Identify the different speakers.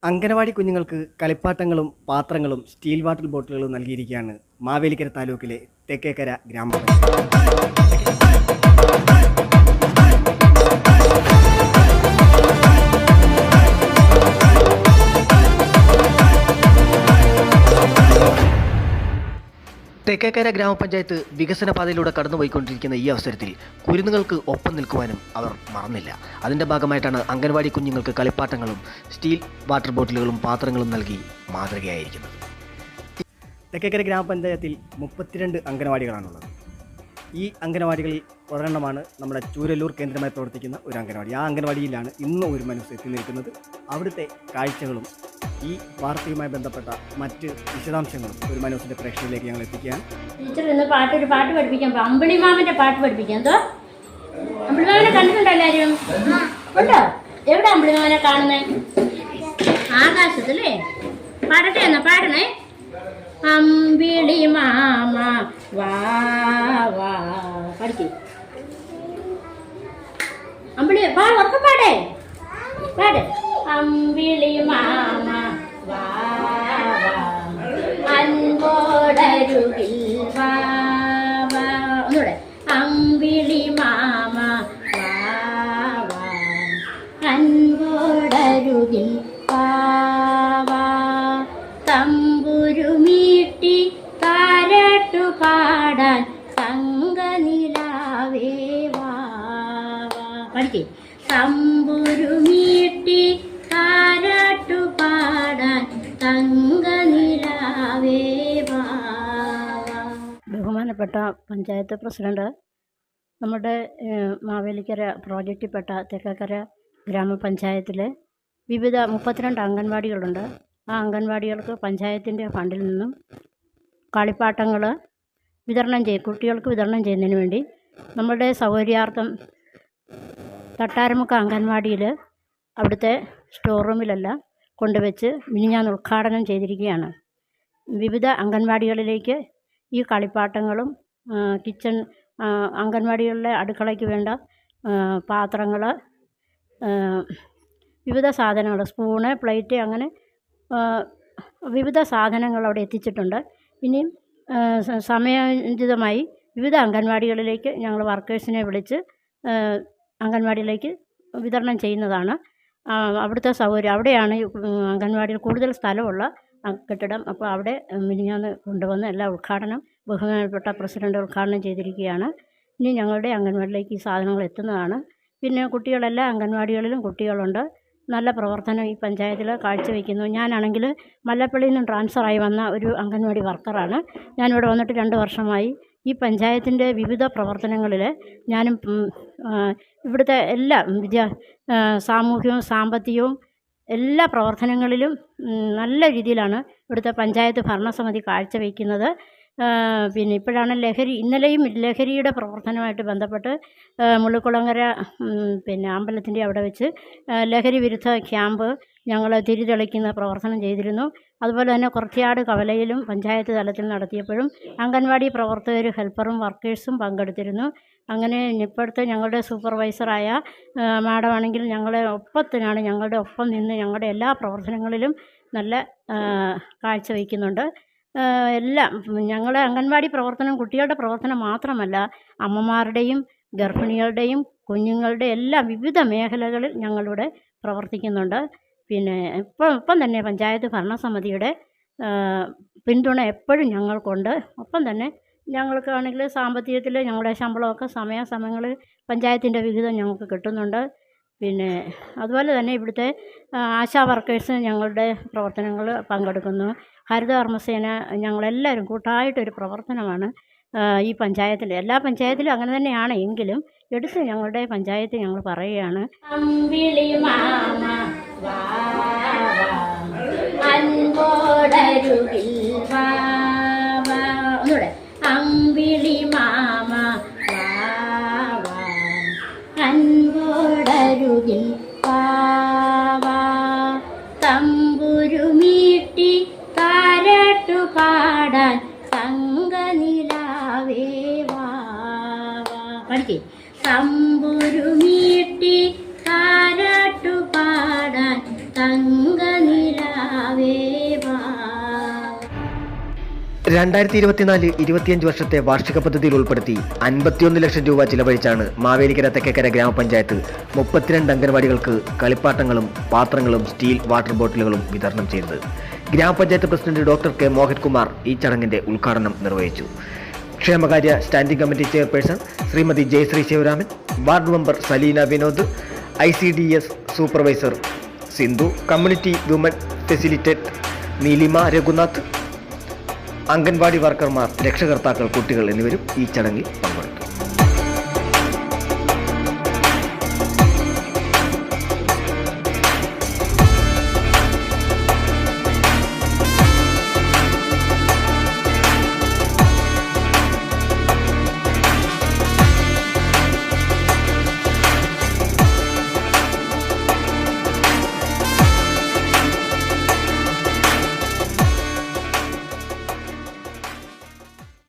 Speaker 1: അംഗനവാടി കുഞ്ഞുങ്ങൾക്ക് കളിപ്പാട്ടങ്ങളും പാത്രങ്ങളും സ്റ്റീൽ വാട്ടർ ബോട്ടിലുകളും നൽകിയിരിക്കുകയാണ് മാവേലിക്കര താലൂക്കിലെ തെക്കേക്കര ഗ്രാമപഞ്ചായത്ത്. തെക്കേക്കര ഗ്രാമപഞ്ചായത്ത് വികസന പാതയിലൂടെ കടന്നുപോയിക്കൊണ്ടിരിക്കുന്ന ഈ അവസരത്തിൽ കുരുന്നുകൾക്ക് ഒപ്പം നിൽക്കുവാനും അവർ മറന്നില്ല. അതിൻ്റെ ഭാഗമായിട്ടാണ് അംഗൻവാടി കുഞ്ഞുങ്ങൾക്ക് കളിപ്പാട്ടങ്ങളും സ്റ്റീൽ വാട്ടർ ബോട്ടിലുകളും പാത്രങ്ങളും നൽകി മാതൃകയായിരിക്കുന്നത്. തെക്കേക്കര ഗ്രാമപഞ്ചായത്തിൽ 32 അംഗനവാടികളാണുള്ളത്. ഈ അംഗനവാടികളിൽ ഒരെണ്ണമാണ് നമ്മുടെ ചൂരല്ലൂർ കേന്ദ്രമായി പ്രവർത്തിക്കുന്ന ഒരു അംഗനവാടി. ആ അംഗനവാടിയിലാണ് ഇന്ന് ഒരു മനസ്സ് എത്തി നിൽക്കുന്നത്. അവിടുത്തെ കാഴ്ചകളും ഈ വാർത്തയുമായി ബന്ധപ്പെട്ട മറ്റ് വിശദാംശങ്ങളും ഒരു മനസ്സിൻ്റെ പ്രേക്ഷകരിലേക്ക് ഞങ്ങൾ എത്തിക്കുകയാണ്.
Speaker 2: ടീച്ചർ ഇന്ന് ഒരു പാട്ട് പഠിപ്പിക്കാം. അമ്പിളിമാമന്റെ പാട്ട് പഠിപ്പിക്കാം. എന്തോ അമ്പിളിമാമനെ കണ്ടിട്ടുണ്ടോ എല്ലാവരും? ഉണ്ടോ? എവിടെ അമ്പിളിമാമനെ കാണുന്നേ? ആകാശത്തല്ലേ? പാടട്ടെ എന്നാ പാടണേ. അമ്പിളി മാമ വാ വാ പഠിക്കേ. അമ്പിളി വാ ഉറക്കം പാടേ പാട്. അമ്പിളി മാമ വാ വാ അൻപോടരുകിൽ വാ വാ. ഒന്നുകൂടെ. അമ്പിളി മാമ വാ വാ അൻപോടരുകിൽ വാ വാ. തമ്പുരുമീട്ടി താരാട്ടു പാടാൻ തങ്കനിലാവേ വാ വാ പഠിക്കേ. തമ്പുരുമീട്ടി താരാട്ടു പാടാൻ തങ്കനിലാവേ വാ വാ. ബഹുമാനപ്പെട്ട പഞ്ചായത്ത് പ്രസിഡന്റ്, നമ്മുടെ മാവേലിക്കര പ്രോജക്റ്റിൽപ്പെട്ട തെക്കേക്കര ഗ്രാമപഞ്ചായത്തിലെ വിവിധ 32 അംഗൻവാടികളുണ്ട്. ആ അംഗൻവാടികൾക്ക് പഞ്ചായത്തിൻ്റെ ഫണ്ടിൽ നിന്നും കളിപ്പാട്ടങ്ങൾ കുട്ടികൾക്ക് വിതരണം ചെയ്യുന്നതിന് വേണ്ടി നമ്മളുടെ സൗകര്യാർത്ഥം തട്ടാരമുക്ക് അംഗൻവാടിയിൽ അവിടുത്തെ സ്റ്റോർ റൂമിലെല്ലാം കൊണ്ടുവച്ച് മിനിഞ്ഞാന്ന് ഉദ്ഘാടനം ചെയ്തിരിക്കുകയാണ്. വിവിധ അംഗൻവാടികളിലേക്ക് ഈ കളിപ്പാട്ടങ്ങളും കിച്ചൺ അംഗൻവാടികളിലെ അടുക്കളയ്ക്ക് വേണ്ട പാത്രങ്ങൾ, വിവിധ സാധനങ്ങൾ, സ്പൂണ്, പ്ലേറ്റ്, അങ്ങനെ വിവിധ സാധനങ്ങൾ അവിടെ എത്തിച്ചിട്ടുണ്ട്. ഇനിയും സമയോചിതമായി വിവിധ അംഗൻവാടികളിലേക്ക് ഞങ്ങൾ വർക്കേഴ്സിനെ വിളിച്ച് അംഗൻവാടിയിലേക്ക് വിതരണം ചെയ്യുന്നതാണ്. അവിടുത്തെ സൗകര്യം അവിടെയാണ്. അംഗൻവാടിയിൽ കൂടുതൽ സ്ഥലമുള്ള കെട്ടിടം. അപ്പോൾ അവിടെ മിനിഞ്ഞാന്ന് കൊണ്ടുവന്ന് എല്ലാ ഉദ്ഘാടനം ബഹുമാനപ്പെട്ട പ്രസിഡന്റ് ഉദ്ഘാടനം ചെയ്തിരിക്കുകയാണ്. ഇനി ഞങ്ങളുടെ അംഗൻവാടിയിലേക്ക് ഈ സാധനങ്ങൾ എത്തുന്നതാണ്. പിന്നെ കുട്ടികളെല്ലാ അംഗൻവാടികളിലും കുട്ടികളുണ്ട്. നല്ല പ്രവർത്തനം ഈ പഞ്ചായത്തിൽ കാഴ്ചവെക്കുന്നു. ഞാനാണെങ്കിൽ മല്ലപ്പള്ളിയിൽ നിന്നും ട്രാൻസ്ഫറായി വന്ന ഒരു അംഗൻവാടി വർക്കറാണ്. ഞാനിവിടെ വന്നിട്ട് 2 വർഷമായി. ഈ പഞ്ചായത്തിൻ്റെ വിവിധ പ്രവർത്തനങ്ങളിൽ ഞാനും ഇവിടുത്തെ എല്ലാ സാമൂഹികവും സാമ്പത്തികവും എല്ലാ പ്രവർത്തനങ്ങളിലും നല്ല രീതിയിലാണ് ഇവിടുത്തെ പഞ്ചായത്ത് ഭരണസമിതി കാഴ്ചവെക്കുന്നത്. പിന്നെ ഇപ്പോഴാണ് ഇന്നലെയും ലഹരിയുടെ പ്രവർത്തനമായിട്ട് ബന്ധപ്പെട്ട് മുള്ളിക്കുളങ്ങര അമ്പലത്തിൻ്റെ അവിടെ വെച്ച് ലഹരി വിരുദ്ധ ക്യാമ്പ് ഞങ്ങൾ തിരിതെളിക്കുന്ന പ്രവർത്തനം ചെയ്തിരുന്നു. അതുപോലെ തന്നെ കുറത്തിയാട് കവലയിലും പഞ്ചായത്ത് തലത്തിൽ നടത്തിയപ്പോഴും അംഗൻവാടി പ്രവർത്തകർ, ഹെൽപ്പറും വർക്കേഴ്സും പങ്കെടുത്തിരുന്നു. അങ്ങനെ ഇപ്പോഴത്തെ ഞങ്ങളുടെ സൂപ്പർവൈസറായ മാഡമാണെങ്കിൽ ഞങ്ങളുടെ ഒപ്പം നിന്ന് ഞങ്ങളുടെ എല്ലാ പ്രവർത്തനങ്ങളിലും നല്ല കാഴ്ചവെക്കുന്നുണ്ട്. എല്ലാം ഞങ്ങളുടെ അംഗൻവാടി പ്രവർത്തനം കുട്ടികളുടെ പ്രവർത്തനം മാത്രമല്ല, അമ്മമാരുടെയും ഗർഭിണികളുടെയും കുഞ്ഞുങ്ങളുടെ എല്ലാ വിവിധ മേഖലകളിൽ ഞങ്ങളിവിടെ പ്രവർത്തിക്കുന്നുണ്ട്. പിന്നെ ഒപ്പം തന്നെ പഞ്ചായത്ത് ഭരണസമിതിയുടെ പിന്തുണ എപ്പോഴും ഞങ്ങൾക്കുണ്ട്. ഒപ്പം തന്നെ ഞങ്ങൾക്കാണെങ്കിൽ സാമ്പത്തികത്തിൽ ഞങ്ങളുടെ ശമ്പളമൊക്കെ സമയാസമയങ്ങളിൽ പഞ്ചായത്തിൻ്റെ വിഹിതം ഞങ്ങൾക്ക് കിട്ടുന്നുണ്ട്. പിന്നെ അതുപോലെ തന്നെ ഇവിടുത്തെ ആശാ വർക്കേഴ്സ് ഞങ്ങളുടെ പ്രവർത്തനങ്ങൾ പങ്കെടുക്കുന്നു. ഹരിതകർമ്മസേന ഞങ്ങളെല്ലാവരും കൂട്ടായിട്ടൊരു പ്രവർത്തനമാണ് ഈ പഞ്ചായത്തിൽ. എല്ലാ പഞ്ചായത്തിലും അങ്ങനെ തന്നെയാണ്. എങ്കിലും എടുത്ത് ഞങ്ങളുടെ പഞ്ചായത്ത് ഞങ്ങൾ പറയുകയാണ്. അമ്പിളി മാമ വാ വാ അൻപോടരുകിൽ വാ വാ. ഒന്നുകൂടെ. അമ്പിളി മാമ വാ വാ അൻപോടരുകിൽ വാ വാ. തമ്പുരുമീട്ടി താരാട്ടു പാടാൻ തങ്കനിലാവേ വാ വാ പഠിക്കേ. തമ്പുരുമീട്ടി താരാട്ടു പാടാൻ തങ്കനില
Speaker 1: 2024-25 വർഷത്തെ വാർഷിക പദ്ധതിയിൽ ഉൾപ്പെടുത്തി 51 ലക്ഷം രൂപ ചിലവഴിച്ചാണ് മാവേലിക്കര തെക്കേക്കര ഗ്രാമപഞ്ചായത്ത് 32 അംഗൻവാടികൾക്ക് കളിപ്പാട്ടങ്ങളും പാത്രങ്ങളും സ്റ്റീൽ വാട്ടർ ബോട്ടിലുകളും വിതരണം ചെയ്തത്. ഗ്രാമപഞ്ചായത്ത് പ്രസിഡന്റ് ഡോക്ടർ കെ മോഹൻകുമാർ ഈ ചടങ്ങിന്റെ ഉദ്ഘാടനം നിർവഹിച്ചു. ക്ഷേമകാര്യ standing committee chairperson Shrimati Jayashree Sivaraman, ward member Saleena Vinod, ICDS supervisor Sindhu, community woman facilitator Neelima Raghunath, anganwadi വർക്കർമാർ, രക്ഷകർത്താക്കൾ, കുട്ടികൾ എന്നിവരും ഈ ചടങ്ങിൽ പങ്കെടുത്തു.